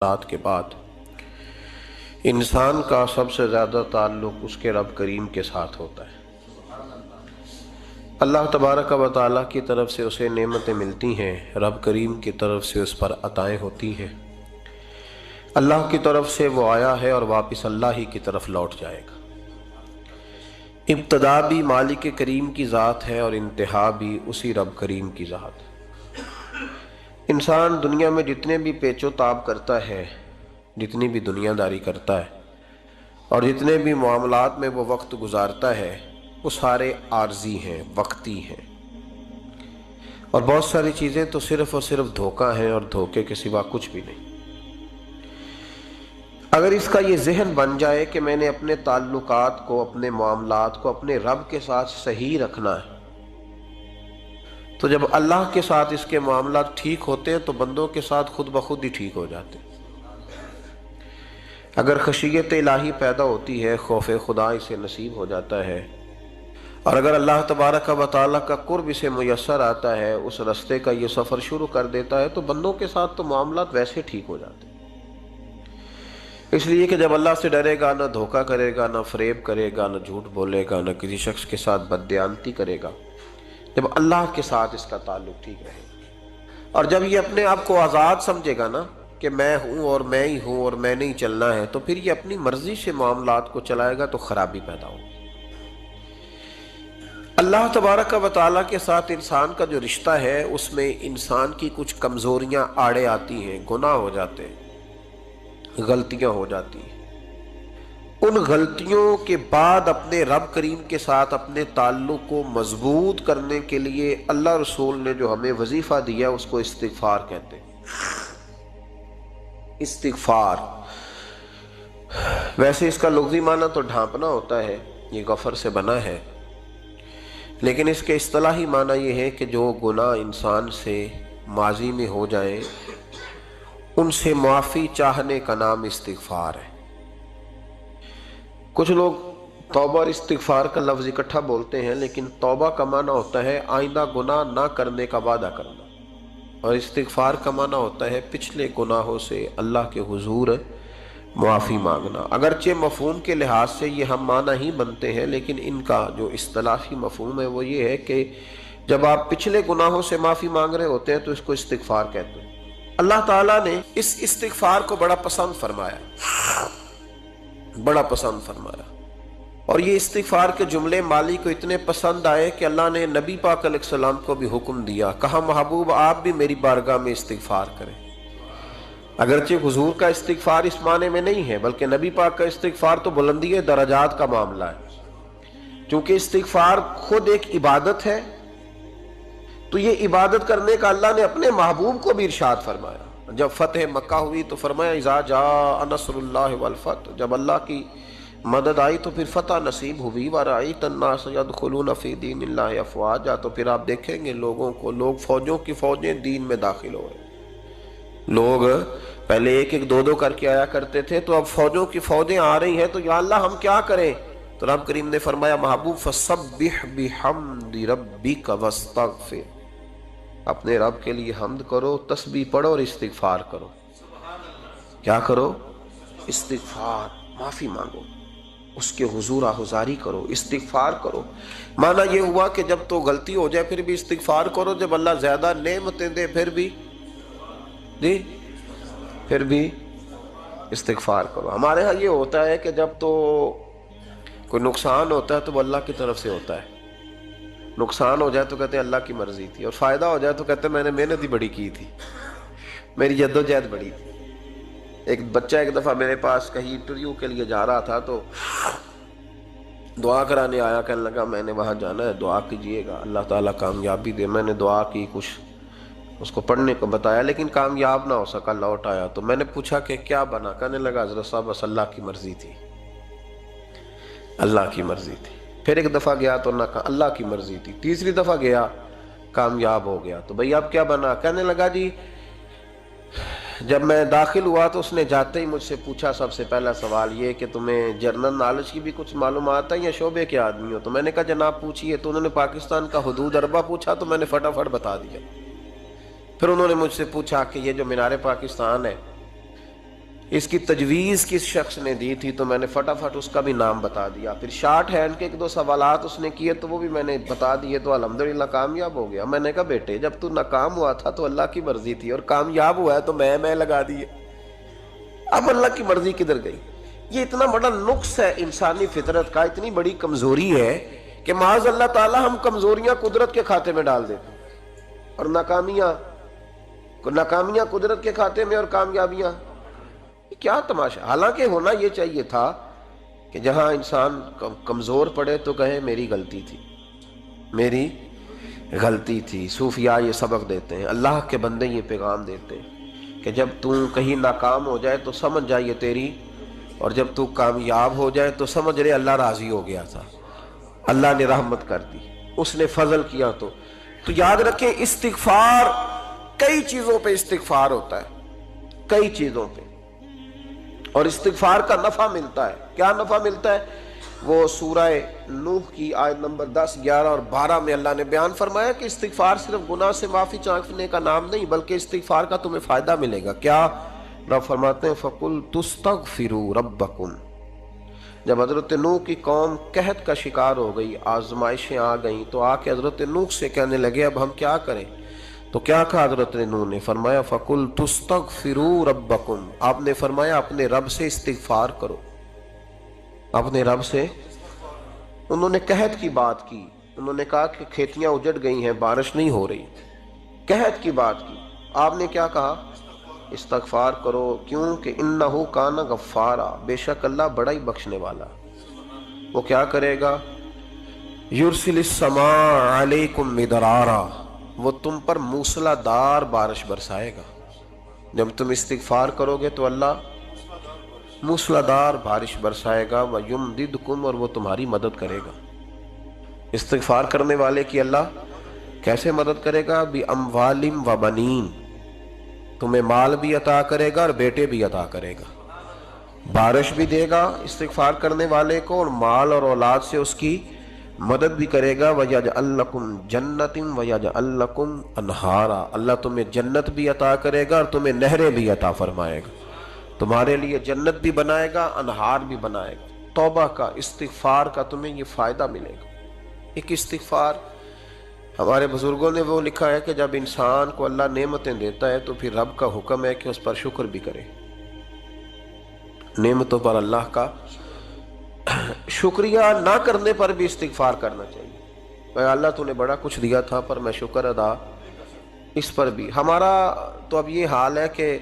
رات کے بعد انسان کا سب سے زیادہ تعلق اس کے رب کریم کے ساتھ ہوتا ہے۔ اللہ تبارک و تعالیٰ کی طرف سے اسے نعمتیں ملتی ہیں، رب کریم کی طرف سے اس پر عطائیں ہوتی ہیں۔ اللہ کی طرف سے وہ آیا ہے اور واپس اللہ ہی کی طرف لوٹ جائے گا۔ ابتدا بھی مالک کریم کی ذات ہے اور انتہا بھی اسی رب کریم کی ذات ہے۔ انسان دنیا میں جتنے بھی پیچ و تاب کرتا ہے، جتنی بھی دنیا داری کرتا ہے اور جتنے بھی معاملات میں وہ وقت گزارتا ہے، وہ سارے عارضی ہیں، وقتی ہیں، اور بہت ساری چیزیں تو صرف اور صرف دھوکہ ہیں اور دھوکے کے سوا کچھ بھی نہیں۔ اگر اس کا یہ ذہن بن جائے کہ میں نے اپنے تعلقات کو، اپنے معاملات کو اپنے رب کے ساتھ صحیح رکھنا ہے، تو جب اللہ کے ساتھ اس کے معاملات ٹھیک ہوتے ہیں تو بندوں کے ساتھ خود بخود ہی ٹھیک ہو جاتے ہیں۔ اگر خشیت الہی پیدا ہوتی ہے، خوف خدا اسے نصیب ہو جاتا ہے، اور اگر اللہ تبارک و تعالیٰ کا قرب اسے میسر آتا ہے، اس رستے کا یہ سفر شروع کر دیتا ہے، تو بندوں کے ساتھ تو معاملات ویسے ٹھیک ہو جاتے ہیں۔ اس لیے کہ جب اللہ سے ڈرے گا، نہ دھوکہ کرے گا، نہ فریب کرے گا، نہ جھوٹ بولے گا، نہ کسی شخص کے ساتھ بددیانتی کرے گا، جب اللہ کے ساتھ اس کا تعلق ٹھیک رہے گا، اور جب یہ اپنے آپ کو آزاد سمجھے گا نا کہ میں ہوں اور میں ہی ہوں اور میں نہیں چلنا ہے، تو پھر یہ اپنی مرضی سے معاملات کو چلائے گا تو خرابی پیدا ہوگی۔ اللہ تبارک و تعالیٰ کے ساتھ انسان کا جو رشتہ ہے، اس میں انسان کی کچھ کمزوریاں آڑے آتی ہیں، گناہ ہو جاتے ہیں، غلطیاں ہو جاتی ہیں۔ ان غلطیوں کے بعد اپنے رب کریم کے ساتھ اپنے تعلق کو مضبوط کرنے کے لیے اللہ رسول نے جو ہمیں وظیفہ دیا اس کو استغفار کہتے ہیں۔ استغفار ویسے اس کا لغوی معنی تو ڈھانپنا ہوتا ہے، یہ غفر سے بنا ہے، لیکن اس کے اصطلاحی معنی یہ ہے کہ جو گناہ انسان سے ماضی میں ہو جائیں ان سے معافی چاہنے کا نام استغفار ہے۔ کچھ لوگ توبہ اور استغفار کا لفظ اکٹھا بولتے ہیں، لیکن توبہ کا معنی ہوتا ہے آئندہ گناہ نہ کرنے کا وعدہ کرنا، اور استغفار کا معنی ہوتا ہے پچھلے گناہوں سے اللہ کے حضور معافی مانگنا۔ اگرچہ مفہوم کے لحاظ سے یہ ہم معنی ہی بنتے ہیں، لیکن ان کا جو اصطلاحی مفہوم ہے وہ یہ ہے کہ جب آپ پچھلے گناہوں سے معافی مانگ رہے ہوتے ہیں تو اس کو استغفار کہتے ہیں۔ اللہ تعالیٰ نے اس استغفار کو بڑا پسند فرمایا، بڑا پسند فرمایا، اور یہ استغفار کے جملے مالی کو اتنے پسند آئے کہ اللہ نے نبی پاک علیہ السلام کو بھی حکم دیا، کہا محبوب آپ بھی میری بارگاہ میں استغفار کریں۔ اگرچہ حضور کا استغفار اس معنی میں نہیں ہے، بلکہ نبی پاک کا استغفار تو بلندی درجات کا معاملہ ہے۔ چونکہ استغفار خود ایک عبادت ہے، تو یہ عبادت کرنے کا اللہ نے اپنے محبوب کو بھی ارشاد فرمایا۔ جب فتح مکہ ہوئی تو فرمایا اذا جاء نصر اللہ والفتح، جب اللہ کی مدد آئی تو پھر فتح نصیب ہوئی، وَرَأَيْتَ النَّاسَ يَدْخُلُونَ فِي دِينِ اللَّهِ أَفْوَاجًا، تو پھر آپ دیکھیں گے لوگوں کو، لوگ فوجوں کی فوجیں دین میں داخل ہو گئے۔ لوگ پہلے ایک ایک دو دو کر کے آیا کرتے تھے، تو اب فوجوں کی فوجیں آ رہی ہیں، تو یا اللہ ہم کیا کریں؟ تو رب کریم نے فرمایا محبوب فَسَبِّحْ بِحَمْدِ رَبِّكَ وَاسْتَغْفِرْ، اپنے رب کے لیے حمد کرو، تسبیح پڑھو اور استغفار کرو۔ کیا کرو؟ استغفار، معافی مانگو، اس کے حضور آہذاری کرو، استغفار کرو۔ معنی یہ ہوا کہ جب تو غلطی ہو جائے پھر بھی استغفار کرو، جب اللہ زیادہ نعمتیں دے پھر بھی پھر بھی استغفار کرو۔ ہمارے ہاں یہ ہوتا ہے کہ جب تو کوئی نقصان ہوتا ہے تو وہ اللہ کی طرف سے ہوتا ہے، نقصان ہو جائے تو کہتے ہیں اللہ کی مرضی تھی، اور فائدہ ہو جائے تو کہتے ہیں میں نے محنت ہی بڑی کی تھی، میری جدوجہد بڑی تھی۔ ایک بچہ ایک دفعہ میرے پاس کہیں انٹرویو کے لیے جا رہا تھا، تو دعا کرانے آیا، کہنے لگا میں نے وہاں جانا ہے، دعا کیجئے گا اللہ تعالیٰ کامیابی دے۔ میں نے دعا کی، کچھ اس کو پڑھنے کو بتایا، لیکن کامیاب نہ ہو سکا، لوٹ آیا۔ تو میں نے پوچھا کہ کیا بنا؟ کہنے لگا حضرت صاحب بس اللہ کی مرضی تھی، اللہ کی مرضی تھی۔ پھر ایک دفعہ گیا تو نہ کہا اللہ کی مرضی تھی، تیسری دفعہ گیا کامیاب ہو گیا۔ تو بھئی اب کیا بنا؟ کہنے لگا جی جب میں داخل ہوا تو اس نے جاتے ہی مجھ سے پوچھا سب سے پہلا سوال یہ کہ تمہیں جنرل نالج کی بھی کچھ معلومات ہے یا شعبے کے آدمی ہو؟ تو میں نے کہا جناب پوچھئے۔ تو انہوں نے پاکستان کا حدود اربہ پوچھا تو میں نے فٹافٹ بتا دیا۔ پھر انہوں نے مجھ سے پوچھا کہ یہ جو مینار پاکستان ہے اس کی تجویز کس شخص نے دی تھی تو میں نے فٹافٹ اس کا بھی نام بتا دیا. پھر شارٹ ہینڈ کے ایک دو سوالات اس نے کیے تو وہ بھی میں نے بتا دیے, تو الحمدللہ کامیاب ہو گیا. میں نے کہا بیٹے جب تو ناکام ہوا تھا تو اللہ کی مرضی تھی, اور کامیاب ہوا ہے تو میں لگا دیے. اب اللہ کی مرضی کدھر گئی؟ یہ اتنا بڑا نقص ہے انسانی فطرت کا, اتنی بڑی کمزوری ہے کہ معاذ اللہ تعالی ہم کمزوریاں قدرت کے کھاتے میں ڈال دیتے ہیں, اور ناکامیاں قدرت کے کھاتے میں, اور کامیابیاں. کیا تماشا. حالانکہ ہونا یہ چاہیے تھا کہ جہاں انسان کمزور پڑے تو کہے میری غلطی تھی, میری غلطی تھی. صوفیاء یہ سبق دیتے ہیں, اللہ کے بندے یہ پیغام دیتے ہیں کہ جب تو کہیں ناکام ہو جائے تو سمجھ جائے تیری, اور جب تو کامیاب ہو جائے تو سمجھ رہے اللہ راضی ہو گیا تھا, اللہ نے رحمت کر دی, اس نے فضل کیا. تو یاد رکھیں استغفار, کئی چیزوں پہ استغفار ہوتا ہے, کئی چیزوں پہ, اور استغفار کا نفع ملتا ہے. کیا نفع ملتا ہے؟ وہ سورہ نوح کی آیت نمبر 10, 11 اور 12 میں اللہ نے بیان فرمایا کہ استغفار صرف گناہ سے معافی چاہنے کا نام نہیں, بلکہ استغفار کا تمہیں فائدہ ملے گا. کیا؟ رب فرماتے ہیں فَقُلْتُ اسْتَغْفِرُوا رَبَّكُمْ. جب حضرت نوح کی قوم قحط کا شکار ہو گئی, آزمائشیں آ گئیں, تو آ کے حضرت نوح سے کہنے لگے اب ہم کیا کریں؟ تو کیا کہا حضرت نوح نے؟ فرمایا فَقُلْتُ اسْتَغْفِرُوا رَبَّكُمْ. آپ نے فرمایا اپنے رب سے استغفار کرو, اپنے رب سے. انہوں نے قحط کی بات کی, انہوں نے کہا کہ کھیتیاں اجڑ گئی ہیں, بارش نہیں ہو رہی, قحط کی بات کی. آپ نے کیا کہا؟ استغفار کرو. کیوں کہ انہو کان غفارا, بے شک اللہ بڑا ہی بخشنے والا. وہ کیا کرے گا؟ یرسل السماء علیکم مدرارا, وہ تم پر موسلا دار بارش برسائے گا. جب تم استغفار کرو گے تو اللہ موسلا دار بارش برسائے گا. وَيُمْدِدْكُمْ, اور وہ تمہاری مدد کرے گا. استغفار کرنے والے کی اللہ کیسے مدد کرے گا؟ بِأَمْوَالٍ وَبَنِينَ, تمہیں مال بھی عطا کرے گا اور بیٹے بھی عطا کرے گا. بارش بھی دے گا استغفار کرنے والے کو, اور مال اور اولاد سے اس کی مدد بھی کرے گا. وَيَجْعَلْ لَكُمْ جَنَّةٍ وَيَجْعَلْ لَكُمْ أَنْهَارًا, اللہ تمہیں جنت بھی عطا کرے گا اور تمہیں نہریں بھی عطا فرمائے گا. تمہارے لیے جنت بھی بنائے گا, انہار بھی بنائے گا. توبہ کا, استغفار کا تمہیں یہ فائدہ ملے گا. ایک استغفار, ہمارے بزرگوں نے وہ لکھا ہے کہ جب انسان کو اللہ نعمتیں دیتا ہے تو پھر رب کا حکم ہے کہ اس پر شکر بھی کرے. نعمتوں پر اللہ کا شکریہ نہ کرنے پر بھی استغفار کرنا چاہیے. اے اللہ تو نے بڑا کچھ دیا تھا پر میں شکر ادا اس پر بھی. ہمارا تو اب یہ حال ہے کہ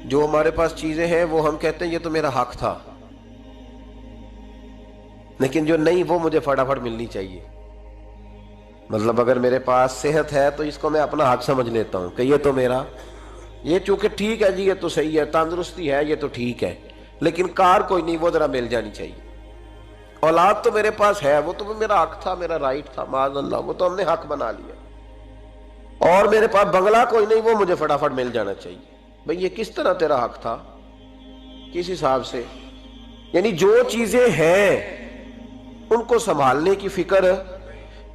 جو ہمارے پاس چیزیں ہیں وہ ہم کہتے ہیں یہ تو میرا حق تھا, لیکن جو نہیں وہ مجھے فٹافٹ ملنی چاہیے. مطلب اگر میرے پاس صحت ہے تو اس کو میں اپنا حق سمجھ لیتا ہوں کہ یہ تو میرا, یہ چونکہ ٹھیک ہے جی, یہ تو صحیح ہے, تندرستی ہے, یہ تو ٹھیک ہے, لیکن کار کوئی نہیں, وہ ذرا مل جانی چاہیے. اولاد تو میرے پاس ہے, وہ تو میرا حق تھا, میرا رائٹ تھا, معاذ اللہ وہ تو ہم نے حق بنا لیا. اور میرے پاس بنگلہ کوئی نہیں, وہ مجھے فٹافٹ مل جانا چاہیے. بھئی یہ کس طرح تیرا حق تھا, کس حساب سے؟ یعنی جو چیزیں ہیں ان کو سنبھالنے کی فکر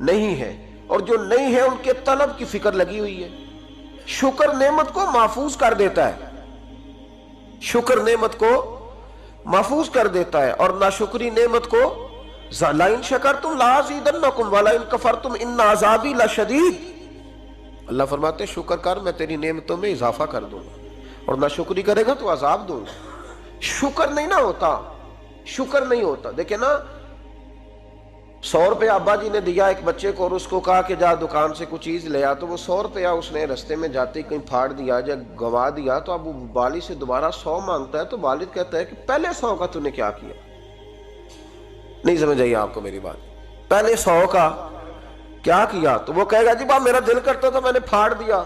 نہیں ہے, اور جو نہیں ہے ان کے طلب کی فکر لگی ہوئی ہے. شکر نعمت کو محفوظ کر دیتا ہے, شکر نعمت کو محفوظ کر دیتا ہے, اور ناشکری نعمت کو لَئِن شَكَرْتُمْ لَأَزِيدَنَّكُمْ وَلَئِن كَفَرْتُمْ إِنَّ عَذَابِي لَشَدِيدٌ. اللہ فرماتے ہیں شکر کر, میں تیری نعمتوں میں اضافہ کر دوں گا, اور ناشکری کرے گا تو عذاب دوں گا. شکر نہیں نہ ہوتا, شکر نہیں ہوتا. دیکھیں نا, 100 روپے ابا جی نے دیا ایک بچے کو, اور اس کو کہا کہ جا دکان سے کچھ چیز لے آ, تو وہ 100 روپیہ اس نے رستے میں جاتے ہی کہیں پھاڑ دیا یا گوا دیا, تو اب وہ والد سے دوبارہ 100 مانگتا ہے, تو والد کہتا ہے کہ پہلے 100 کا تو نے کیا کیا؟ نہیں سمجھ آئی آپ کو میری بات؟ پہلے 100 کا کیا کیا؟ تو وہ کہے گا جی باپ میرا دل کرتا تھا میں نے پھاڑ دیا.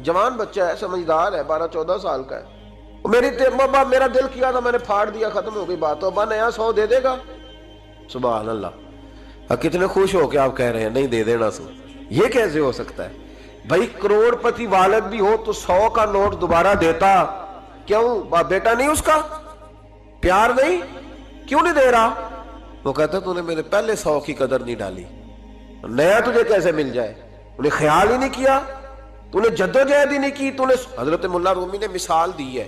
جوان بچہ ہے, سمجھدار ہے, 12-14 سال کا ہے, میرا دل کیا تھا میں نے پھاڑ دیا, ختم ہو گئی بات. تو ابا نیا 100 دے دے گا. سبحان اللہ, کتنے خوش ہو کے آپ کہہ رہے ہیں نہیں دے دینا سو. یہ کیسے ہو سکتا ہے بھائی؟ کروڑ پتی والد بھی ہو تو 100 کا نوٹ دوبارہ دیتا کیوں؟ بیٹا نہیں اس کا پیار نہیں, کیوں نہیں دے رہا؟ وہ کہتا تو نے میرے پہلے 100 کی قدر نہیں ڈالی, نیا تجھے کیسے مل جائے؟ انہیں خیال ہی نہیں کیا, تو نے جدوجہد ہی نہیں کی. تو نے حضرت مولا رومی نے مثال دی ہے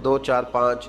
2 4 5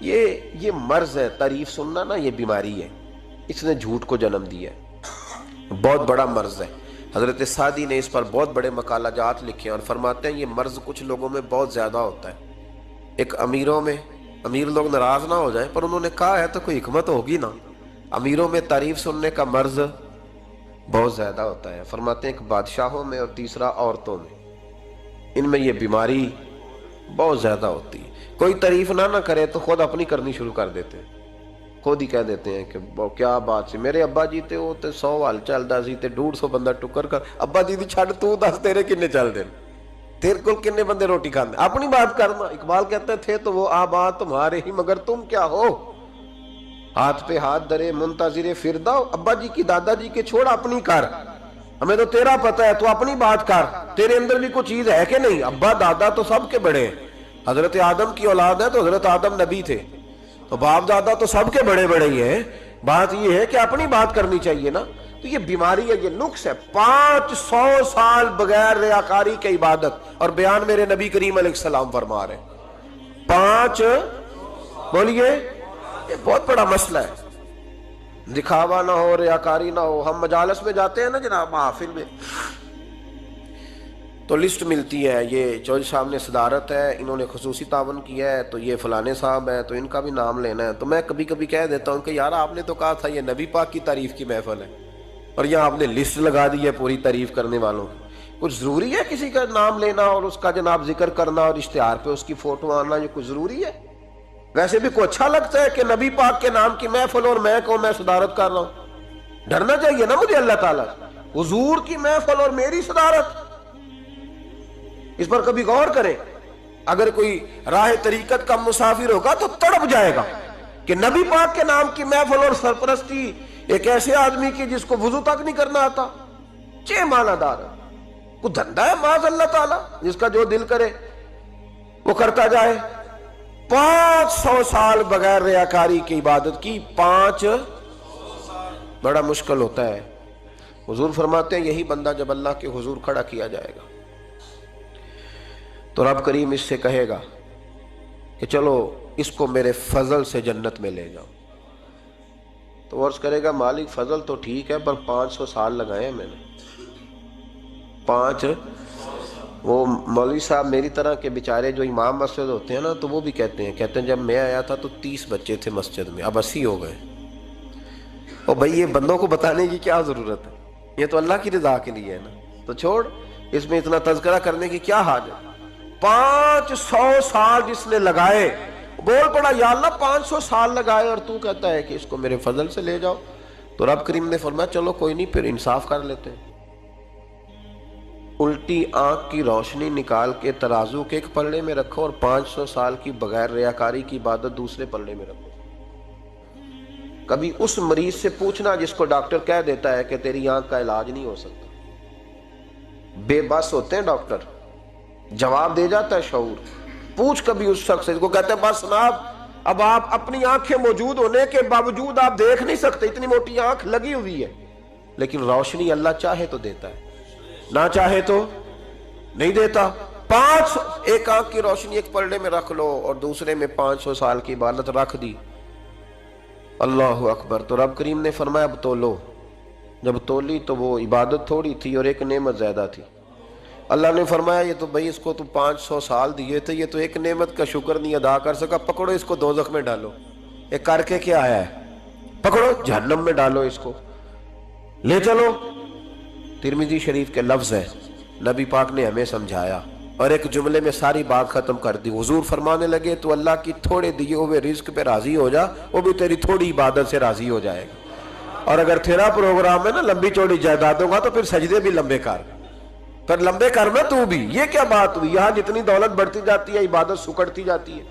یہ مرض ہے، تعریف سننا نا، یہ بیماری ہے، اس نے جھوٹ کو جنم دیا ہے، بہت بڑا مرض ہے۔ حضرت سعدی نے اس پر بہت بڑے مقالہ جات لکھے ہیں اور فرماتے ہیں یہ مرض کچھ لوگوں میں بہت زیادہ ہوتا ہے۔ ایک امیروں میں، امیر لوگ ناراض نہ ہو جائیں پر انہوں نے کہا ہے تو کوئی حکمت ہوگی نا، امیروں میں تعریف سننے کا مرض بہت زیادہ ہوتا ہے۔ فرماتے ہیں ایک بادشاہوں میں اور تیسرا عورتوں میں، ان میں یہ بیماری بہت زیادہ ہوتی ہے۔ کوئی تعریف نہ کرے تو خود اپنی کرنی شروع کر دیتے ہیں، خود ہی کہہ دیتے ہیں کہ کیا بات سی، میرے ابا جی تے وہ تے 100 حال چلدا سی تے 150 بندہ ٹکر کر، ابا جی دی چھڑ تو دس تیرے کنے چل دے، تیرے کول کنے بندے روٹی کھاندے، اپنی بات کرنا۔ اقبال کہتے تھے تو وہ آبا تمہارے ہی مگر تم کیا ہو، ہاتھ پہ ہاتھ درے منتظر فردہ، ابا جی کی دادا جی کے چھوڑ اپنی کر، ہمیں تو تیرا پتہ ہے تو اپنی بات کر، تیرے اندر بھی کوئی چیز ہے کہ نہیں؟ ابا دادا تو سب کے بڑے ہیں، حضرت آدم کی اولاد ہے تو حضرت آدم نبی تھے، تو باپ دادا تو سب کے بڑے بڑے ہی ہیں، بات یہ ہے کہ اپنی بات کرنی چاہیے نا۔ تو یہ بیماری ہے، یہ نقص ہے۔ 500 سال بغیر ریاکاری کی عبادت، اور بیان میرے نبی کریم علیہ السلام فرما رہے ہیں 5، بولیے، یہ بہت بڑا مسئلہ ہے، دکھاوا نہ ہو، ریاکاری نہ ہو۔ ہم مجالس میں جاتے ہیں نا جناب، محافل میں، تو لسٹ ملتی ہے، یہ چودھری صاحب نے صدارت ہے، انہوں نے خصوصی تعاون کیا ہے، تو یہ فلانے صاحب ہے تو ان کا بھی نام لینا ہے۔ تو میں کبھی کبھی کہہ دیتا ہوں کہ یار آپ نے تو کہا تھا یہ نبی پاک کی تعریف کی محفل ہے، اور یہاں آپ نے لسٹ لگا دی ہے پوری تعریف کرنے والوں کی۔ کچھ ضروری ہے کسی کا نام لینا اور اس کا جناب ذکر کرنا اور اشتہار پہ اس کی فوٹو آنا، یہ کچھ ضروری ہے؟ ویسے بھی کوئی اچھا لگتا ہے کہ نبی پاک کے نام کی محفل اور میں صدارت کر رہا ہوں؟ ڈرنا چاہیے نا مجھے اللہ تعالیٰ، حضور کی محفل اور میری صدارت، اس پر کبھی غور کریں۔ اگر کوئی راہ طریقت کا مسافر ہوگا تو تڑپ جائے گا کہ نبی پاک کے نام کی محفل اور سرپرستی ایک ایسے آدمی کی جس کو وضو تک نہیں کرنا آتا، چھ معنی دار ہے، کوئی دھندا ہے معاذ اللہ تعالیٰ، جس کا جو دل کرے وہ کرتا جائے۔ 500 سال بغیر ریاکاری کی عبادت کی، 5 بڑا مشکل ہوتا ہے۔ حضور فرماتے ہیں یہی بندہ جب اللہ کے حضور کھڑا کیا جائے گا تو رب کریم اس سے کہے گا کہ چلو اس کو میرے فضل سے جنت میں لے جاؤ، تو عرض کرے گا مالک فضل تو ٹھیک ہے پر 500 سال لگائے ہیں میں نے، 5۔ وہ مولوی صاحب میری طرح کے بیچارے جو امام مسجد ہوتے ہیں نا، تو وہ بھی کہتے ہیں جب میں آیا تھا تو 30 بچے تھے مسجد میں، اب 80 ہو گئے۔ اور بھائی یہ بندوں کو بتانے کی کیا ضرورت ہے، یہ تو اللہ کی رضا کے لیے ہے نا، تو چھوڑ اس میں اتنا تذکرہ کرنے کی کیا حاجت۔ 500 سال جس نے لگائے، بول پڑا یا اللہ 500 سال لگائے اور تو کہتا ہے کہ اس کو میرے فضل سے لے جاؤ، تو رب کریم نے فرمایا چلو کوئی نہیں، پھر انصاف کر لیتے ہیں، الٹی آنکھ کی روشنی نکال کے ترازو کے ایک پلڑے میں رکھو اور 500 سال کی بغیر ریاکاری کی عبادت دوسرے پلڑے میں رکھو۔ کبھی اس مریض سے پوچھنا جس کو ڈاکٹر کہہ دیتا ہے کہ تیری آنکھ کا علاج نہیں ہو سکتا، بے بس ہوتے ہیں ڈاکٹر، جواب دے جاتا ہے شعور۔ پوچھ کبھی اس شخص سے کو کہتے ہیں بس جناب اب آپ اپنی آنکھیں موجود ہونے کے باوجود آپ دیکھ نہیں سکتے، اتنی موٹی آنکھ لگی ہوئی ہے، لیکن روشنی اللہ چاہے تو دیتا ہے، نہ چاہے تو نہیں دیتا۔ 5 ایک آنکھ کی روشنی ایک پلڑے میں رکھ لو اور دوسرے میں 500 سال کی عبادت رکھ دی، اللہ اکبر۔ تو رب کریم نے فرمایا اب تولو، جب تولی تو وہ عبادت تھوڑی تھی اور ایک نعمت زیادہ تھی۔ اللہ نے فرمایا یہ تو بھائی اس کو تو 500 سال دیے تھے، یہ تو ایک نعمت کا شکر نہیں ادا کر سکا، پکڑو اس کو دوزخ میں ڈالو۔ یہ کر کے کیا آیا ہے؟ پکڑو جہنم میں ڈالو اس کو، لے چلو۔ ترمذی شریف کے لفظ ہے، نبی پاک نے ہمیں سمجھایا اور ایک جملے میں ساری بات ختم کر دی۔ حضور فرمانے لگے تو اللہ کی تھوڑے دیے ہوئے رزق پہ راضی ہو جا، وہ بھی تیری تھوڑی عبادت سے راضی ہو جائے گا۔ اور اگر تیرا پروگرام ہے نا لمبی چوڑی جائیدادوں کا، تو پھر سجدے بھی لمبے کر، پھر لمبے کرنا تو بھی۔ یہ کیا بات ہوئی؟ یہاں جتنی دولت بڑھتی جاتی ہے عبادت سکڑتی جاتی ہے،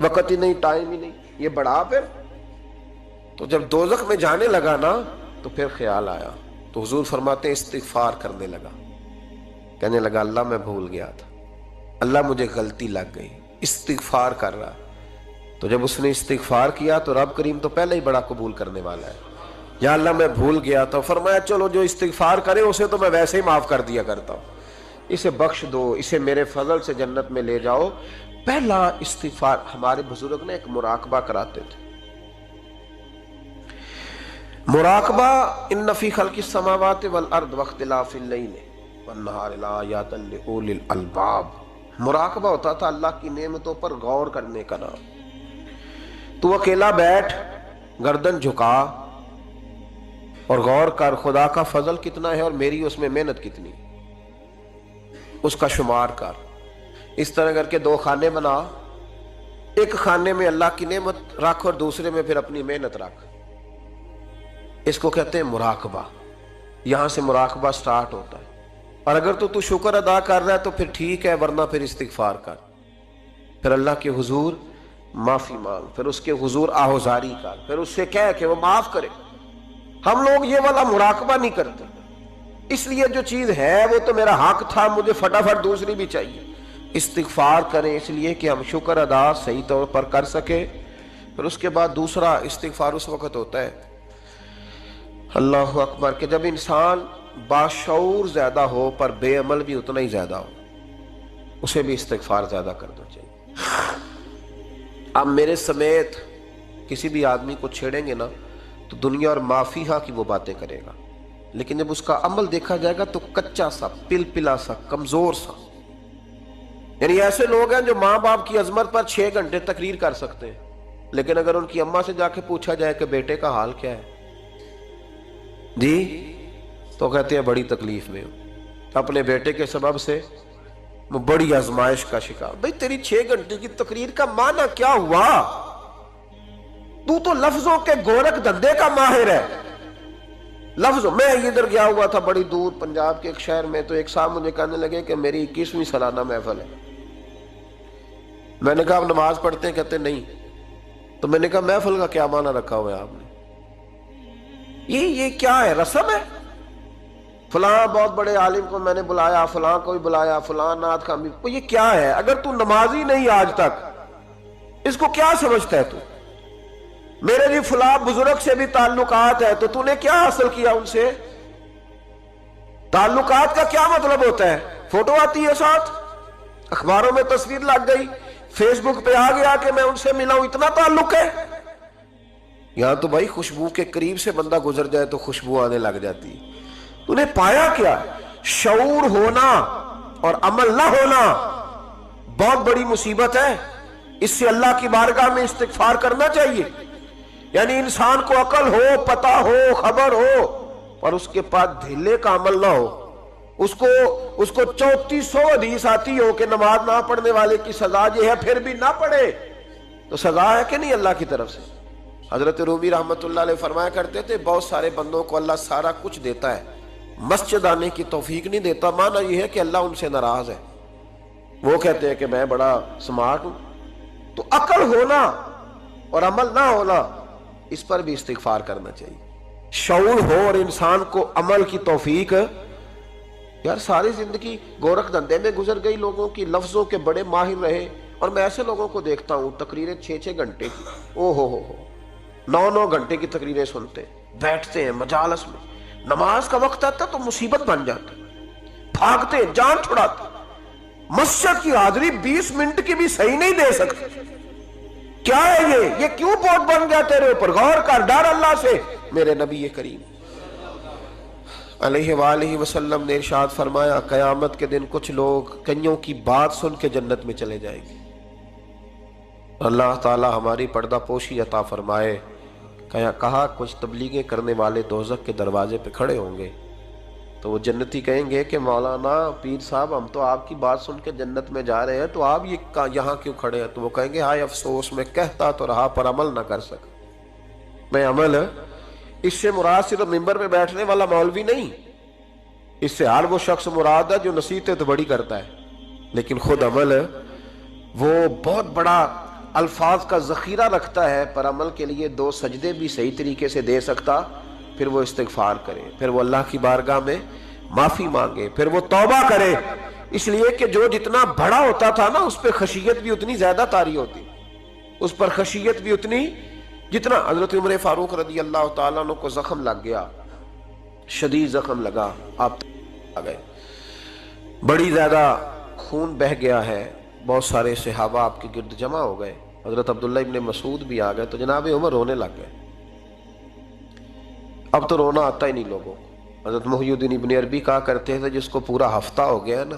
وقت ہی نہیں، ٹائم ہی نہیں، یہ بڑھا پھر۔ تو جب دوزخ میں جانے لگا نا تو پھر خیال آیا، تو حضور فرماتے ہیں استغفار کرنے لگا، کہنے لگا اللہ میں بھول گیا تھا، اللہ مجھے غلطی لگ گئی، استغفار کر رہا۔ تو جب اس نے استغفار کیا تو رب کریم تو پہلے ہی بڑا قبول کرنے والا ہے، یا اللہ میں بھول گیا تو فرمایا چلو جو استغفار کرے اسے تو میں ویسے ہی معاف کر دیا کرتا ہوں، اسے بخش دو، اسے میرے فضل سے جنت میں لے جاؤ۔ پہلا استغفار ہمارے بزرگ نے ایک مراقبہ کراتے تھے. مراقبہ ان فی خلق السماوات والارض واختلاف اللیل والنہار لآیات لأولی الالباب. مراقبہ ہوتا تھا اللہ کی نعمتوں پر غور کرنے کا نام. تو اکیلا بیٹھ، گردن جھکا اور غور کر خدا کا فضل کتنا ہے اور میری اس میں محنت کتنی، اس کا شمار کر. اس طرح کر کے 2 خانے بنا، ایک خانے میں اللہ کی نعمت رکھ اور دوسرے میں پھر اپنی محنت رکھ. اس کو کہتے ہیں مراقبہ. یہاں سے مراقبہ سٹارٹ ہوتا ہے. اور اگر تو شکر ادا کر رہا ہے تو پھر ٹھیک ہے، ورنہ پھر استغفار کر، پھر اللہ کے حضور معافی مانگ، پھر اس کے حضور آہوزاری کر، پھر اس سے کہہ کہ وہ معاف کرے. ہم لوگ یہ والا مراقبہ نہیں کرتے، اس لیے جو چیز ہے وہ تو میرا حق تھا، مجھے فٹافٹ دوسری بھی چاہیے. استغفار کریں اس لیے کہ ہم شکر ادا صحیح طور پر کر سکے. پھر اس کے بعد دوسرا استغفار اس وقت ہوتا ہے اللہ اکبر کہ جب انسان باشعور زیادہ ہو پر بے عمل بھی اتنا ہی زیادہ ہو، اسے بھی استغفار زیادہ کرنا چاہیے. اب میرے سمیت کسی بھی آدمی کو چھیڑیں گے نا تو دنیا اور مافیہ کی وہ باتیں کرے گا، لیکن جب اس کا عمل دیکھا جائے گا تو کچا سا، پلپلا سا، کمزور سا. یعنی ایسے لوگ ہیں جو ماں باپ کی عظمت پر 6 گھنٹے تقریر کر سکتے ہیں، لیکن اگر ان کی اماں سے جا کے پوچھا جائے کہ بیٹے کا حال کیا ہے جی، تو کہتے ہیں بڑی تکلیف میں ہوں، اپنے بیٹے کے سبب سے وہ بڑی آزمائش کا شکار. بھئی تیری 6 گھنٹے کی تقریر کا معنی کیا ہوا؟ تو لفظوں کے گورکھ دھندے کا ماہر ہے. لفظوں میں ادھر گیا ہوا تھا بڑی دور پنجاب کے ایک شہر میں، تو ایک صاحب مجھے کہنے لگے کہ میری 21ویں سالانہ محفل ہے. میں نے کہا آپ نماز پڑھتے ہیں؟ کہتے نہیں. تو میں نے کہا محفل کا کیا معنی رکھا ہوا ہے آپ نے؟ یہ کیا ہے، رسم ہے؟ فلاں بہت بڑے عالم کو میں نے بلایا، فلاں کو بھی بلایا، فلاں نعت خواں بھی. یہ کیا ہے؟ اگر تو نمازی نہیں آج تک، اس کو کیا سمجھتا ہے تو؟ میرے بھی فلاں بزرگ سے بھی تعلقات ہے، تو تو نے کیا حاصل کیا ان سے؟ تعلقات کا کیا مطلب ہوتا ہے؟ فوٹو آتی ہے ساتھ، اخباروں میں تصویر لگ گئی، فیس بک پہ آ گیا کہ میں ان سے ملا ہوں، اتنا تعلق ہے؟ یہاں تو بھائی خوشبو کے قریب سے بندہ گزر جائے تو خوشبو آنے لگ جاتی. تو نے پایا کیا؟ شعور ہونا اور عمل نہ ہونا بہت بڑی مصیبت ہے. اس سے اللہ کی بارگاہ میں استغفار کرنا چاہیے. یعنی انسان کو عقل ہو، پتہ ہو، خبر ہو، اور اس کے پاس دھیلے کا عمل نہ ہو. اس کو 3400 حدیث آتی ہو کہ نماز نہ پڑھنے والے کی سزا یہ ہے، پھر بھی نہ پڑھے تو سزا ہے کہ نہیں اللہ کی طرف سے؟ حضرت رومی رحمت اللہ علیہ فرمایا کرتے تھے بہت سارے بندوں کو اللہ سارا کچھ دیتا ہے، مسجد آنے کی توفیق نہیں دیتا. معنی یہ ہے کہ اللہ ان سے ناراض ہے. وہ کہتے ہیں کہ میں بڑا سمارٹ ہوں. تو عقل ہونا اور عمل نہ ہونا، اس پر بھی استغفار کرنا چاہیے. شعور ہو اور انسان کو عمل کی توفیق. یار ساری زندگی گورکھ دھندے میں گزر گئی لوگوں کی، لفظوں کے بڑے ماہر رہے، اور میں ایسے لوگوں کو دیکھتا ہوں تقریریں 6 گھنٹے کی، او ہو 9 گھنٹے کی تقریریں سنتے بیٹھتے ہیں مجالس میں. نماز کا وقت آتا تو مصیبت بن جاتا، بھاگتے ہیں، جان چھڑاتے. مسجد کی حاضری 20 منٹ کی بھی صحیح نہیں دے سکتے. کیا ہے یہ کیوں بہت بن گیا تیرے اوپر؟ غور کر، ڈر اللہ سے. میرے نبی کریم علیہ وآلہ وسلم نے ارشاد فرمایا قیامت کے دن کچھ لوگ کئیوں کی بات سن کے جنت میں چلے جائیں گے. اللہ تعالی ہماری پردہ پوشی عطا فرمائے. کہا کچھ تبلیغیں کرنے والے دوزخ کے دروازے پہ کھڑے ہوں گے تو وہ جنتی کہیں گے کہ مولانا پیر صاحب ہم تو آپ کی بات سن کے جنت میں جا رہے ہیں، تو آپ یہاں کیوں کھڑے ہیں؟ تو وہ کہیں گے ہائے افسوس، میں کہتا تو رہا پر عمل نہ کر سکا. میں عمل، اس سے مراد صرف ممبر میں بیٹھنے والا مولوی نہیں، اس سے ہر وہ شخص مراد ہے جو نصیحتیں تو بڑی کرتا ہے لیکن خود عمل وہ بہت بڑا الفاظ کا ذخیرہ رکھتا ہے، پر عمل کے لیے 2 سجدے بھی صحیح طریقے سے دے سکتا. پھر وہ استغفار کرے، پھر وہ اللہ کی بارگاہ میں معافی مانگے، پھر وہ توبہ کرے. اس لیے کہ جو جتنا بڑا ہوتا تھا نا اس پہ خشیت بھی اتنی زیادہ طاری ہوتی، اس پر خشیت بھی اتنی جتنا. حضرت عمر فاروق رضی اللہ تعالیٰ عنہ کو زخم لگ گیا، شدید زخم لگا، آپ آ گئے، بڑی زیادہ خون بہ گیا ہے، بہت سارے صحابہ آپ کے گرد جمع ہو گئے، حضرت عبداللہ ابن مسعود بھی آ گئے، تو جناب عمر رونے لگ گئے۔ اب تو رونا آتا ہی نہیں لوگوں کو۔ حضرت محی الدین ابن عربی کہا کرتے تھے جس کو پورا ہفتہ ہو گیا نا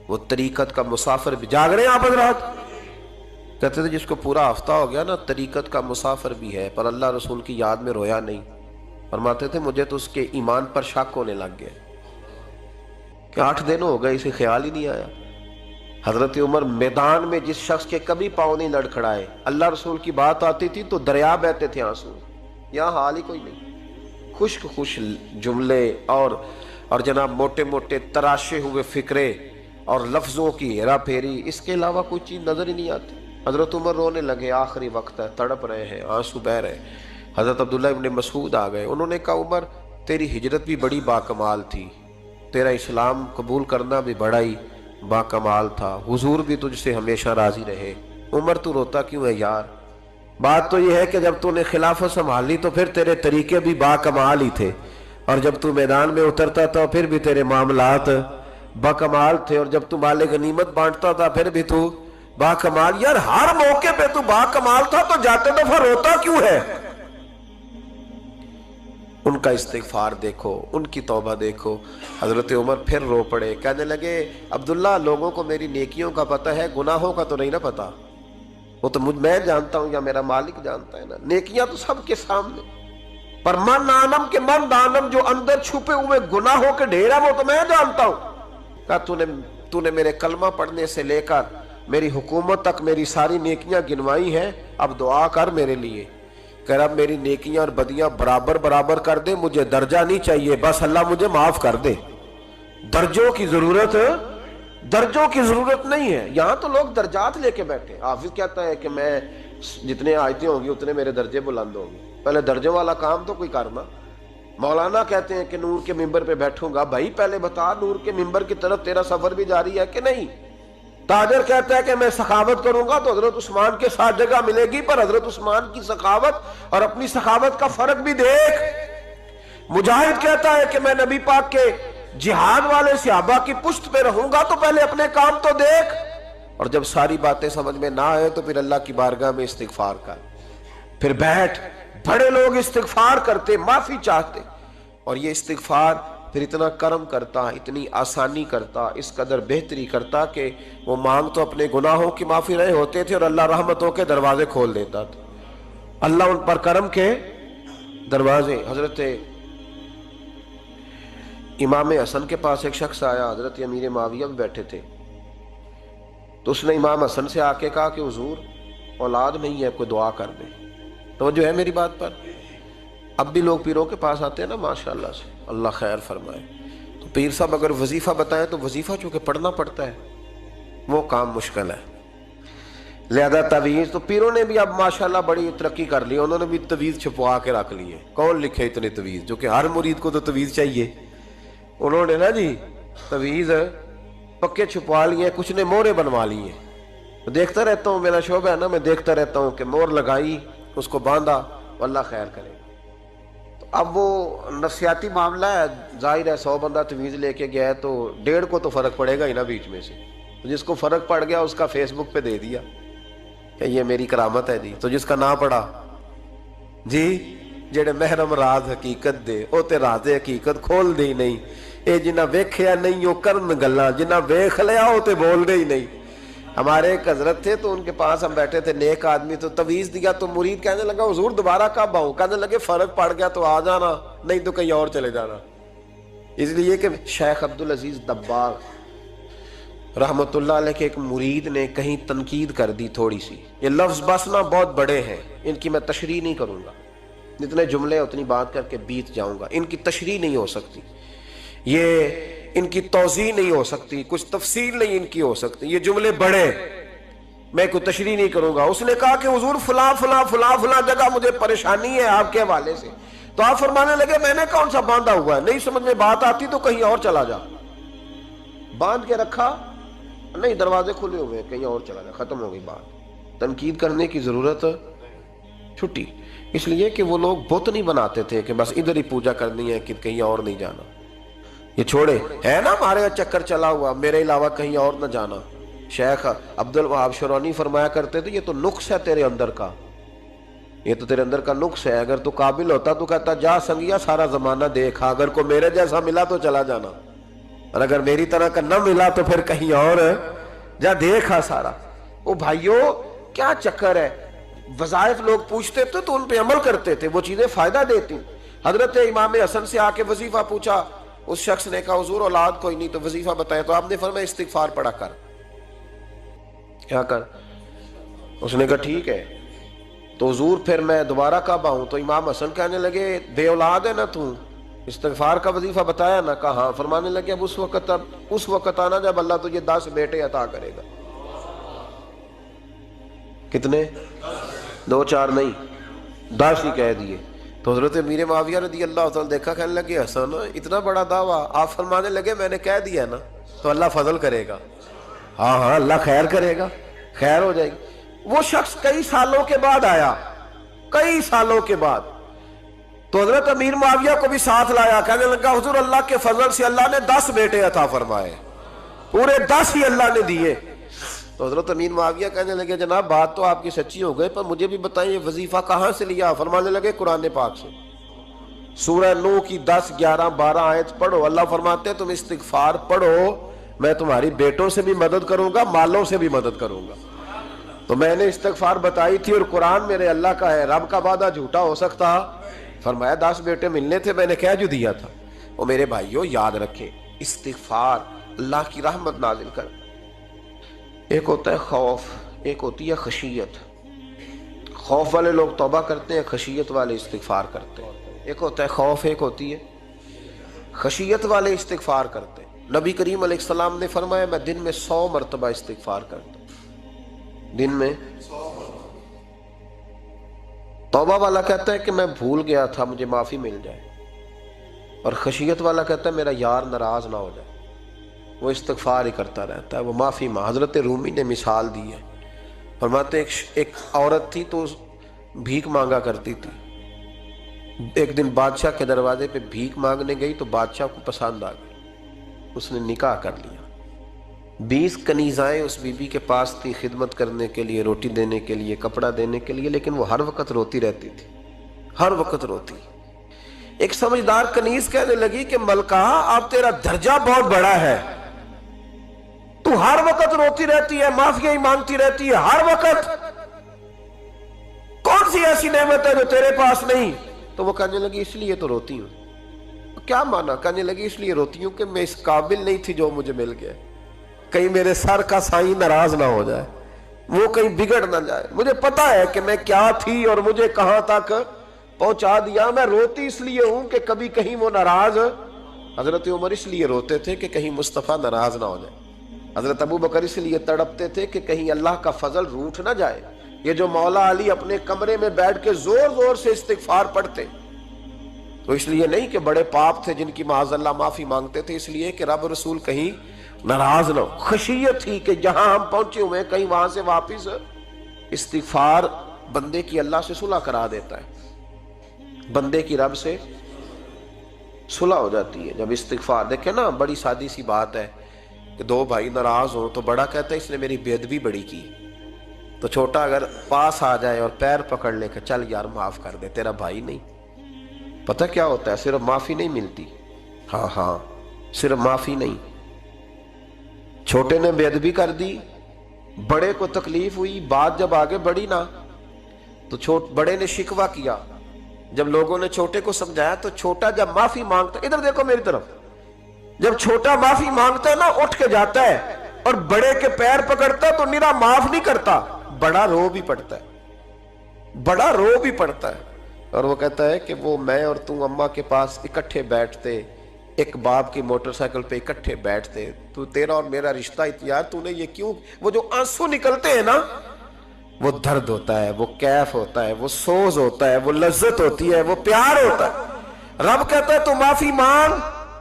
وہ طریقت کا مسافر بھی، جاگ رہے ہیں آپ حضرات؟ کہتے تھے جس کو پورا ہفتہ ہو گیا نا طریقت کا مسافر بھی ہے، پر اللہ رسول کی یاد میں رویا نہیں۔ فرماتے تھے مجھے تو اس کے ایمان پر شک ہونے لگ گیا کہ 8 دن ہو گئے اسے خیال ہی نہیں آیا۔ حضرت عمر میدان میں جس شخص کے کبھی پاؤں نہیں لڑکھڑائے، اللہ رسول کی بات آتی تھی تو دریا بہتے تھے آنسو، یہاں حال ہی کوئی نہیں۔ خشک جملے اور جناب موٹے موٹے تراشے ہوئے فکرے اور لفظوں کی ہیرا پھیری، اس کے علاوہ کوئی چیز نظر ہی نہیں آتی۔ حضرت عمر رونے لگے، آخری وقت ہے، تڑپ رہے ہیں، آنسو بہ رہے ہیں۔ حضرت عبداللہ ابن مسعود آ گئے، انہوں نے کہا عمر تیری ہجرت بھی بڑی باکمال تھی، تیرا اسلام قبول کرنا بھی بڑا ہی باکمال تھا، حضور بھی تجھ سے ہمیشہ راضی رہے۔ عمر تو روتا کیوں ہے یار؟ بات تو یہ ہے کہ جب تو نے خلافت سنبھالی تو پھر تیرے طریقے بھی باکمال ہی تھے، اور جب تو میدان میں اترتا تھا پھر بھی تیرے معاملات باکمال تھے، اور جب تو مال غنیمت بانٹتا تھا پھر بھی تو باکمال۔ یار ہر موقع پہ تو باکمال تھا تو جاتے دفعہ روتا کیوں ہے؟ ان کا استغفار دیکھو، ان کی توبہ دیکھو۔ حضرت عمر پھر رو پڑے، کہنے لگے عبداللہ لوگوں کو میری نیکیوں کا پتہ ہے، گناہوں کا تو نہیں نا پتہ، وہ تو میں جانتا ہوں یا میرا مالک جانتا ہے نا، نیکیاں تو سب کے سامنے، پر من آنم کے من دانم جو اندر چھپے ہوئے گناہوں کے ڈھیر ہے وہ تو میں جانتا ہوں۔ کہا تو نے میرے کلمہ پڑھنے سے لے کر میری حکومت تک میری ساری نیکیاں گنوائی ہیں، اب دعا کر میرے لیے، کہ رب میری نیکیاں اور بدیاں برابر برابر کر دے، مجھے درجہ نہیں چاہیے، بس اللہ مجھے معاف کر دے۔ درجوں کی ضرورت نہیں ہے، یہاں تو لوگ درجات لے کے بیٹھے۔ حافظ کہتا ہے کہ میں جتنے آیتیں ہوں گی اتنے میرے درجے بلند ہوں گے، پہلے درجوں والا کام تو کوئی کرنا۔ مولانا کہتے ہیں کہ نور کے ممبر پہ بیٹھوں گا، بھائی پہلے بتا نور کے ممبر کی طرف تیرا سفر بھی جاری ہے کہ نہیں؟ تاجر کہتا ہے کہ میں سخاوت کروں گا تو حضرت عثمان کے ساتھ جگہ ملے گی، پر حضرت عثمان کی سخاوت اور اپنی سخاوت کا فرق بھی دیکھ۔ مجاہد کہتا ہے کہ میں نبی پاک کے جہاد والے صحابہ کی پشت پہ رہوں گا تو پہلے اپنے کام تو دیکھ، اور جب ساری باتیں سمجھ میں نہ آئے تو پھر اللہ کی بارگاہ میں استغفار کر، پھر بیٹھ۔ بڑے لوگ استغفار کرتے، معافی چاہتے، اور یہ استغفار پھر اتنا کرم کرتا، اتنی آسانی کرتا، اس قدر بہتری کرتا کہ وہ مانگ تو اپنے گناہوں کی معافی رہے ہوتے تھے اور اللہ رحمتوں کے دروازے کھول دیتا تھا، اللہ ان پر کرم کے دروازے۔ حضرت امام حسن کے پاس ایک شخص آیا، حضرت امیر معاویہ بھی بیٹھے تھے، تو اس نے امام حسن سے آ کے کہا کہ حضور اولاد نہیں ہے، کوئی دعا کر دے۔ توجہ ہے میری بات پر؟ اب بھی لوگ پیروں کے پاس آتے ہیں نا ماشاءاللہ سے، اللہ خیر فرمائے، تو پیر صاحب اگر وظیفہ بتائیں تو وظیفہ چونکہ پڑھنا پڑتا ہے وہ کام مشکل ہے، لہذا تعویذ تو پیروں نے بھی اب ماشاءاللہ بڑی ترقی کر لی، انہوں نے بھی تعویذ چھپوا کے رکھ لیے۔ کون لکھے اتنے تعویذ؟ جو کہ ہر مرید کو تو تعویذ چاہیے، انہوں نے نا جی تعویذ پکے چھپوا لیے، کچھ نے مہریں بنوا لی ہیں۔ دیکھتا رہتا ہوں، میرا شعبہ ہے نا، میں دیکھتا رہتا ہوں کہ مہر لگائی، اس کو باندھا، اللہ خیر کرے۔ تو اب وہ نفسیاتی معاملہ ہے، ظاہر ہے 100 بندہ تعویذ لے کے گیا ہے تو 1.5 کو تو فرق پڑے گا ہی نا بیچ میں سے، تو جس کو فرق پڑ گیا اس کا فیس بک پہ دے دیا کہ یہ میری کرامت ہے جی، تو جس کا نہ پڑا جی جڑے محرم راز حقیقت دے او تے راز حقیقت کھول دے ہی نہیں، اے جنہ ویکھیا نہیں او کرن گلاں، جنہ ویکھ لیا او تے بول دے ہی نہیں۔ ہمارے ایک حضرت تھے تو ان کے پاس ہم بیٹھے تھے، نیک آدمی، تو تعویذ دیا تو مرید کہنے لگا حضور دوبارہ کب آؤں؟ کہنے لگے فرق پڑ گیا تو آ جانا، نہیں تو کہیں اور چلے جانا۔ اس لیے کہ شیخ عبدالعزیز دباغ رحمت اللہ علیہ کے ایک مرید نے کہیں تنقید کر دی تھوڑی سی، یہ لفظ بس نا بہت بڑے ہیں، ان کی میں تشریح نہیں کروں گا، جتنے جملے اتنی بات کر کے بیت جاؤں گا، ان کی تشریح نہیں ہو سکتی، یہ ان کی توضیح نہیں ہو سکتی، کچھ تفصیل نہیں ان کی ہو سکتی، یہ جملے بڑے، میں کوئی تشریح نہیں کروں گا۔ اس نے کہا کہ حضور فلاں فلاں فلاں فلاں جگہ مجھے پریشانی ہے آپ کے حوالے سے، تو آپ فرمانے لگے میں نے کون سا باندھا ہوا ہے، نہیں سمجھ میں بات آتی تو کہیں اور چلا جا، باندھ کے رکھا، نہیں دروازے کھلے ہوئے کہیں اور چلا جا، ختم ہو گئی بات، تنقید کرنے کی ضرورت چھٹی۔ اس لیے کہ وہ لوگ بت نہیں بناتے تھے کہ بس ادھر ہی پوجا کرنی ہے کہ کہیں اور نہیں جانا، یہ چھوڑے ہے نا ہمارے چکر چلا ہوا، میرے علاوہ کہیں اور نہ جانا، شیخ عبد الوہاب شرونی فرمایا کرتے تھے یہ تو نقص ہے تیرے اندر کا، یہ تو تیرے اندر کا نقص ہے، اگر تو قابل ہوتا تو کہتا جا سنگیا سارا زمانہ دیکھا، اگر کوئی میرے جیسا ملا تو چلا جانا، اور اگر میری طرح کا نہ ملا تو پھر کہیں اور جا دیکھا سارا۔ او بھائیو کیا چکر ہے، وظائف لوگ پوچھتے تھے تو ان پہ عمل کرتے تھے، وہ چیزیں فائدہ دیتی۔ حضرت امام حسن سے آ کے وظیفہ پوچھا، اس شخص نے کہا حضور اولاد کوئی نہیں تو وظیفہ بتائے، تو آپ نے فرمایا استغفار پڑھا کر۔ کیا کر؟ اس نے کہا ٹھیک ہے۔ تو حضور پھر میں دوبارہ کب آؤں؟ تو امام حسن کہنے لگے بے اولاد ہے نا تو، استغفار کا وظیفہ بتایا نا؟ کہا ہاں۔ فرمانے لگے اب اس وقت آنا جب اللہ تجھے 10 بیٹے عطا کرے گا۔ کتنے؟ 2 4 نہیں، 10 ہی کہہ دیے۔ تو حضرت امیر معاویہ رضی اللہ تعالیٰ دیکھا، کہنے لگے حسن اتنا بڑا دعویٰ؟ آپ فرمانے لگے میں نے کہہ دیا نا تو اللہ فضل کرے گا، ہاں ہاں اللہ خیر کرے گا، خیر ہو جائے گی۔ وہ شخص کئی سالوں کے بعد آیا، کئی سالوں کے بعد، تو حضرت امیر معاویہ کو بھی ساتھ لایا، کہنے لگا حضور اللہ کے فضل سے اللہ نے 10 بیٹے عطا فرمائے، پورے 10 ہی اللہ نے دیے۔ تو حضرت امیر معاویہ کہنے لگے جناب بات تو آپ کی سچی ہو گئی، پر مجھے بھی بتائیں یہ وظیفہ کہاں سے لیا؟ فرمانے لگے قرآن پاک سے، سورہ نوح کی 10 11 12 آیت پڑھو۔ اللہ فرماتے ہیں تم استغفار پڑھو، میں تمہاری بیٹوں سے بھی مدد کروں گا، مالوں سے بھی مدد کروں گا۔ تو میں نے استغفار بتائی تھی اور قرآن میرے اللہ کا ہے، رب کا وعدہ جھوٹا ہو سکتا؟ فرمایا 10 بیٹے ملنے تھے، میں نے کہہ جو دیا تھا۔ وہ میرے بھائیوں یاد رکھیں، استغفار اللہ کی رحمت نازل کر۔ ایک ہوتا ہے خوف، ایک ہوتی ہے خشیت۔ خوف والے لوگ توبہ کرتے ہیں، خشیت والے استغفار کرتے ہیں۔ ایک ہوتا ہے خوف، ایک ہوتی ہے خشیت والے استغفار کرتے ہیں۔ نبی کریم علیہ السلام نے فرمایا میں دن میں 100 مرتبہ استغفار کرتا ہوں، دن میں۔ توبہ والا کہتا ہے کہ میں بھول گیا تھا مجھے معافی مل جائے، اور خشیت والا کہتا ہے میرا یار ناراض نہ ہو جائے، وہ استغفار ہی کرتا رہتا ہے، وہ معافی حضرت رومی نے مثال دی ہے، فرماتے ایک عورت تھی تو بھیک مانگا کرتی تھی، ایک دن بادشاہ کے دروازے پہ بھیک مانگنے گئی تو بادشاہ کو پسند آ گئی، اس نے نکاح کر لیا۔ 20 کنیزائیں اس بی بی کے پاس تھی خدمت کرنے کے لیے، روٹی دینے کے لیے، کپڑا دینے کے لیے، لیکن وہ ہر وقت روتی رہتی تھی، ہر وقت روتی۔ ایک سمجھدار کنیز کہنے لگی کہ ملکہ اب تیرا درجہ بہت بڑا ہے، تو ہر وقت روتی رہتی ہے، معافیاں ہی مانگتی رہتی ہے ہر وقت، کون سی ایسی نعمت ہے جو تیرے پاس نہیں؟ تو وہ کہنے لگی اس لیے تو روتی ہوں۔ کیا مانا؟ کہنے لگی اس لیے روتی ہوں کہ میں اس قابل نہیں تھی جو مجھے مل گیا، کہیں میرے سر کا سائیں ناراض نہ ہو جائے، وہ کہیں بگڑ نہ جائے، مجھے پتا ہے کہ میں کیا تھی اور مجھے کہاں تک پہنچا دیا، میں روتی اس لیے ہوں کہ کبھی کہیں وہ ناراض۔ حضرت عمر اس لیے روتے تھے کہ کہیں مصطفیٰ ناراض نہ ہو جائے، حضرت ابو بکر اس لیے تڑپتے تھے کہ کہیں اللہ کا فضل روٹھ نہ جائے۔ یہ جو مولا علی اپنے کمرے میں بیٹھ کے زور زور سے استغفار پڑھتے تو اس لیے نہیں کہ بڑے پاپ تھے جن کی معاذ اللہ معافی مانگتے تھے، اس لیے کہ رب رسول کہیں ناراض نہ ہو۔ خشیت تھی کہ جہاں ہم پہنچے ہوئے کہیں وہاں سے واپس۔ استغفار بندے کی اللہ سے صلح کرا دیتا ہے، بندے کی رب سے صلح ہو جاتی ہے جب استغفار۔ دیکھیں نا بڑی سادی سی بات ہے کہ 2 بھائی ناراض ہوں تو بڑا کہتا ہے اس نے میری بے ادبی بڑی کی، تو چھوٹا اگر پاس آ جائے اور پیر پکڑ لے کہ چل یار معاف کر دے، تیرا بھائی نہیں۔ پتہ کیا ہوتا ہے؟ صرف معافی نہیں ملتی، ہاں صرف معافی نہیں، چھوٹے نے بے ادبی کر دی، بڑے کو تکلیف ہوئی، بات جب آگے بڑھی نا تو بڑے نے شکوہ کیا، جب لوگوں نے چھوٹے کو سمجھایا تو چھوٹا جب معافی مانگتا، ادھر دیکھو میری طرف، جب چھوٹا معافی مانگتا ہے نا اٹھ کے جاتا ہے اور بڑے کے پیر پکڑتا ہے تو نرا معاف نہیں کرتا، بڑا رو بھی پڑتا ہے، بڑا رو بھی پڑتا ہے، اور وہ کہتا ہے کہ وہ میں اور تم اماں کے پاس اکٹھے بیٹھتے، ایک باپ کی موٹر سائیکل پہ اکٹھے بیٹھتے، تو تیرا اور میرا رشتہ یار تو نے یہ کیوں؟ وہ جو آنسو نکلتے ہیں نا وہ درد ہوتا ہے، وہ کیف ہوتا ہے، وہ سوز ہوتا ہے، وہ لذت ہوتی ہے، وہ پیار ہوتا ہے۔ رب کہتا ہے تو معافی مانگ،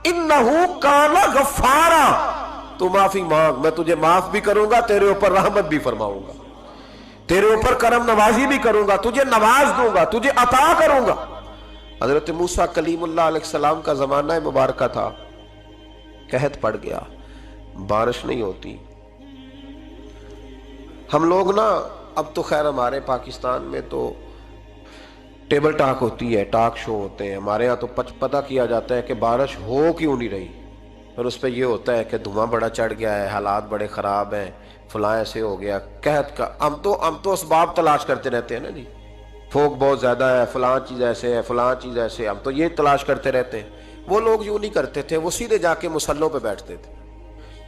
انہو کان غفارا، تو معافی مانگ، میں تجھے معاف بھی کروں گا، تیرے اوپر رحمت بھی فرماؤں گا، تیرے اوپر کرم نوازی بھی کروں گا، تجھے نواز دوں گا، تجھے عطا کروں گا۔ حضرت موسیٰ کلیم اللہ علیہ السلام کا زمانہ مبارکہ تھا، قحط پڑ گیا، بارش نہیں ہوتی، ہم لوگ نا اب تو خیر ہمارے پاکستان میں تو ٹیبل ٹاک ہوتی ہے، ٹاک شو ہوتے ہیں، ہمارے ہاں تو پتہ کیا جاتا ہے کہ بارش ہو کیوں نہیں رہی، اور اس پہ یہ ہوتا ہے کہ دھواں بڑا چڑھ گیا ہے، حالات بڑے خراب ہیں، فلاں ایسے ہو گیا، قحط کا ہم تو اسباب تلاش کرتے رہتے ہیں نا جی، پھوک بہت زیادہ ہے، فلاں چیز ایسے ہے، فلاں چیز ایسے ہے، ہم تو یہ تلاش کرتے رہتے ہیں۔ وہ لوگ یوں نہیں کرتے تھے، وہ سیدھے جا کے مصلوں پہ بیٹھتے تھے،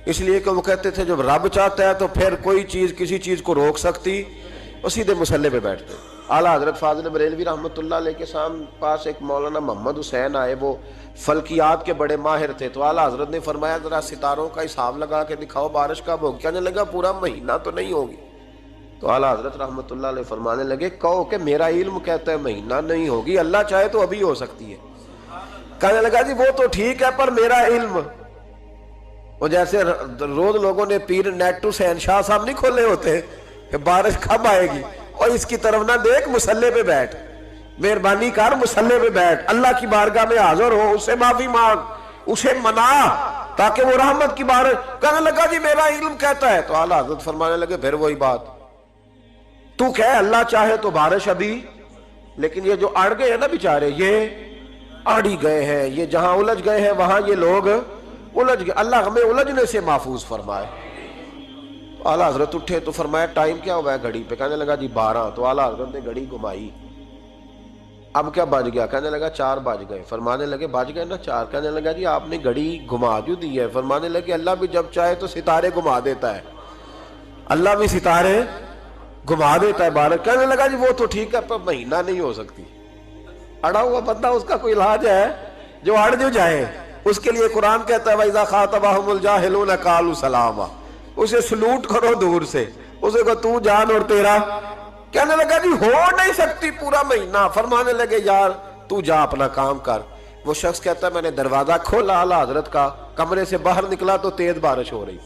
اس لیے کہ وہ کہتے تھے جب رب چاہتا ہے تو پھر کوئی چیز کسی چیز کو روک سکتی، وہ سیدھے مصلے پہ بیٹھتے۔ اعلیٰ حضرت فاضل بریلوی رحمۃ اللہ علیہ کے پاس ایک مولانا محمد حسین آئے، وہ فلکیات کے بڑے ماہر تھے، تو اعلیٰ حضرت نے فرمایا ذرا ستاروں کا حساب لگا کے دکھاؤ بارش کب ہوگی؟ کہنے لگا پورا مہینہ تو نہیں ہوگی۔ تو اعلیٰ حضرت رحمۃ اللہ علیہ فرمانے لگے کہو کہ میرا علم کہتا ہے مہینہ نہیں ہوگی، اللہ چاہے تو ابھی ہو سکتی ہے۔ کہنے لگا جی وہ تو ٹھیک ہے پر میرا علم، وہ جیسے روز لوگوں نے پیر نیٹو شہنشاہ صاحب نہیں کھولے ہوتے کہ بارش کب آئے گی، اور اس کی طرف نہ دیکھ، مصلے پہ بیٹھ، مہربانی کر مصلے پہ بیٹھ، اللہ کی بارگاہ میں حاضر ہو، اس سے معافی مانگ، اسے منا تاکہ وہ رحمت کی بارش۔ کہنے لگا جی میرا علم کہتا ہے، تو اعلیٰ حضرت فرمانے لگے پھر وہی بات، تو کہے اللہ چاہے تو بارش ابھی، لیکن یہ جو اڑ گئے ہیں نا بیچارے، یہ اڑ ہی گئے ہیں، یہ جہاں الجھ گئے ہیں وہاں یہ لوگ الجھ گئے، اللہ ہمیں الجھنے سے محفوظ فرمائے۔ اعلیٰ حضرت اٹھے تو فرمایا ٹائم کیا ہوا ہے گھڑی پہ؟ کہنے لگا جی 12۔ تو اعلیٰ حضرت نے گھڑی گھمائی، اب کیا بج گیا؟ کہنے لگا 4 بج گئے۔ فرمانے لگے بج گئے نا 4؟ کہنے لگا جی آپ نے گھڑی گھما جو دی ہے۔ فرمانے لگے اللہ بھی جب چاہے تو ستارے گھما دیتا ہے، اللہ بھی ستارے گھما دیتا ہے بارش۔ کہنے لگا جی وہ تو ٹھیک ہے پر مہینہ نہیں ہو سکتی۔ اڑا ہوا بندہ اس کا کوئی علاج ہے؟ جو اڑ جو جائے اس کے لیے قرآن کہتا ہے وَإِذَا خَاطَبَهُمُ الْجَاهِلُونَ قَالُوا سَلَامًا، اسے سلوٹ کرو دور سے، اسے کہو تو جان اور تیرا۔ کہنے لگا جی ہو نہیں سکتی پورا مہینہ۔ فرمانے لگے یار تو جا اپنا کام کر۔ وہ شخص کہتا ہے میں نے دروازہ کھولا اعلیٰ حضرت کا، کمرے سے باہر نکلا تو تیز بارش ہو رہی،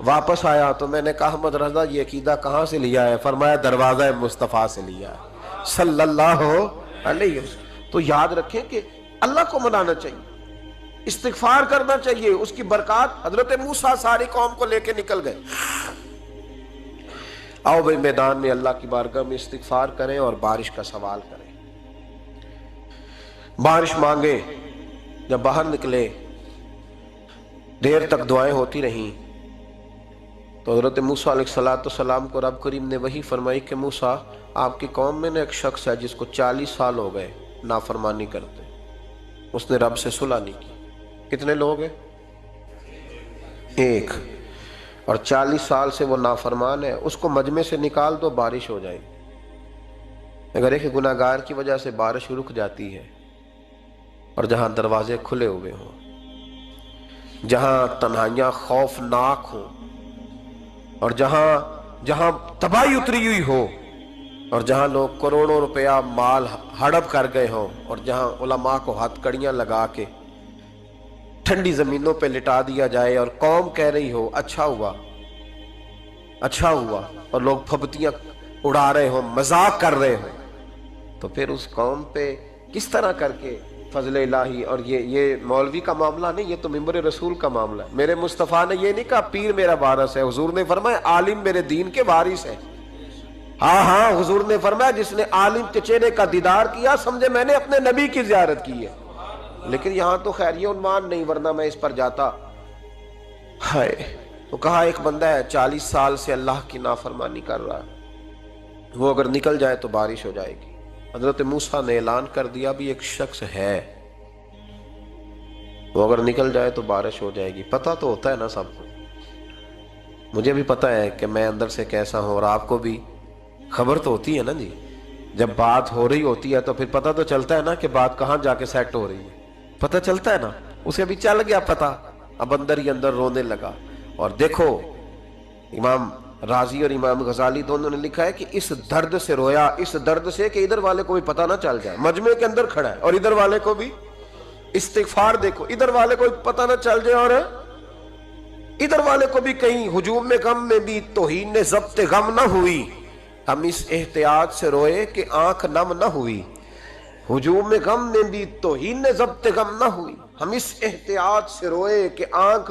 واپس آیا تو میں نے کہا احمد رضا یہ عقیدہ کہاں سے لیا ہے؟ فرمایا دروازہ مصطفیٰ سے لیا ہے صلی اللہ علیہ وسلم۔ تو یاد رکھیں کہ اللہ کو منانا چاہیے، استغفار کرنا چاہیے، اس کی برکات۔ حضرت موسیٰ ساری قوم کو لے کے نکل گئے، آؤ بھائی میدان میں اللہ کی بارگاہ میں استغفار کریں اور بارش کا سوال کریں، بارش مانگے۔ جب باہر نکلے دیر تک دعائیں ہوتی رہیں تو حضرت موسیٰ علیہ السلام کو رب کریم نے وحی فرمائی کہ موسیٰ آپ کی قوم میں نے ایک شخص ہے جس کو 40 سال ہو گئے نافرمانی کرتے، اس نے رب سے صلح نہیں کی۔ کتنے لوگ ہیں؟ ایک، اور 40 سال سے وہ نافرمان ہے، اس کو مجمع سے نکال دو بارش ہو جائے گی۔ اگر ایک گناہگار کی وجہ سے بارش رک جاتی ہے، اور جہاں دروازے کھلے ہوئے ہوں، جہاں تنہائیاں خوفناک ہوں، اور جہاں تباہی اتری ہوئی ہو، اور جہاں لوگ کروڑوں روپیہ مال ہڑپ کر گئے ہوں، اور جہاں علماء کو ہتھ کڑیاں لگا کے ٹھنڈی زمینوں پہ لٹا دیا جائے اور قوم کہہ رہی ہو اچھا ہوا اچھا ہوا، اور لوگ پھبتیاں اڑا رہے ہوں، مذاق کر رہے ہوں، تو پھر اس قوم پہ کس طرح کر کے فضل الہی۔ اور یہ مولوی کا معاملہ نہیں، یہ تو ممبر رسول کا معاملہ ہے۔ میرے مصطفیٰ نے یہ نہیں کہا پیر میرا وارث ہے، حضور نے فرمایا عالم میرے دین کے وارث ہے۔ ہاں حضور نے فرمایا جس نے عالم کے چہرے کا دیدار کیا سمجھے میں نے اپنے نبی کی زیارت کی ہے۔ لیکن یہاں تو خیر یہ عنوان نہیں، ورنہ میں اس پر جاتا۔ ہائے، تو کہا ایک بندہ ہے 40 سال سے اللہ کی نافرمانی کر رہا ہے، وہ اگر نکل جائے تو بارش ہو جائے گی۔ حضرت موسیٰ نے اعلان کر دیا بھی ایک شخص ہے، وہ اگر نکل جائے تو بارش ہو جائے گی۔ پتہ تو ہوتا ہے نا سب کو، مجھے بھی پتہ ہے کہ میں اندر سے کیسا ہوں، اور آپ کو بھی خبر تو ہوتی ہے نا جی۔ جب بات ہو رہی ہوتی ہے تو پھر پتہ تو چلتا ہے نا کہ بات کہاں جا کے سیٹ ہو رہی ہے، پتہ چلتا ہے نا۔ اسے بھی چل گیا پتہ، اب اندر ہی اندر رونے لگا۔ اور دیکھو امام رازی اور امام غزالی دونوں نے لکھا ہے کہ اس درد سے رویا، اس درد سے کہ ادھر والے کو بھی پتہ نہ چل جائے، مجمع کے اندر کھڑا ہے اور ادھر والے کو بھی استغفار، دیکھو ادھر والے کو پتہ نہ چل جائے اور ادھر والے کو بھی کہیں ہجوم میں غم میں بھی توہین نے ضبط غم نہ ہوئی۔ ہم اس احتیاط سے روئے کہ آنکھ نم نہ ہوئی، ہجوم میں غم میں بھی توہین نے ضبط غم نہ ہوئی۔ ہم اس احتیاط سے روئے کہ آنکھ